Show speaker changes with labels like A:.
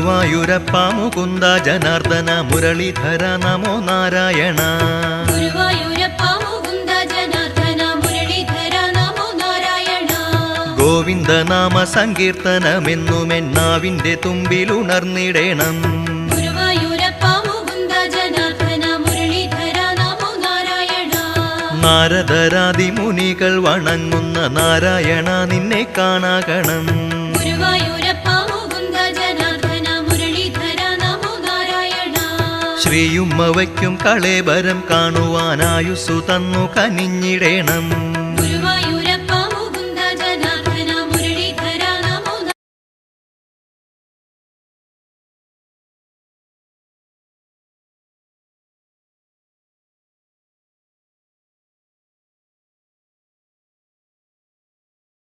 A: ഗുരുവായൂരപ്പ മുകുന്ദ ജനാർദ്ദന മുരളീധര നമോ നാരായണ.
B: ഗുരുവായൂരപ്പ മുകുന്ദ ജനാർദ്ദന മുരളീധര നമോ നാരായണ.
A: ഗോവിന്ദനാമ സങ്കീർത്തനമെന്നുമെന്നാവിന്റെ തുമ്പിലുണർന്നിടേണം.
B: ഗുരുവായൂരപ്പ മുകുന്ദ ജനാർദ്ദന മുരളീധര നമോ നാരായണ.
A: നാരദരാദി മുനികൾ വണങ്ങുന്ന നാരായണ നിന്നെ കാണാകണം.
B: ഗുരുവായൂരപ്പ മുകുന്ദ ജനാർദ്ദന മുരളീധര നമോ നാരായണ.
A: ശ്രീയുമ്മ വയ്ക്കും കളേബരം കാണുവാനായുസ്സു തന്നു കനിഞ്ഞിടേണം.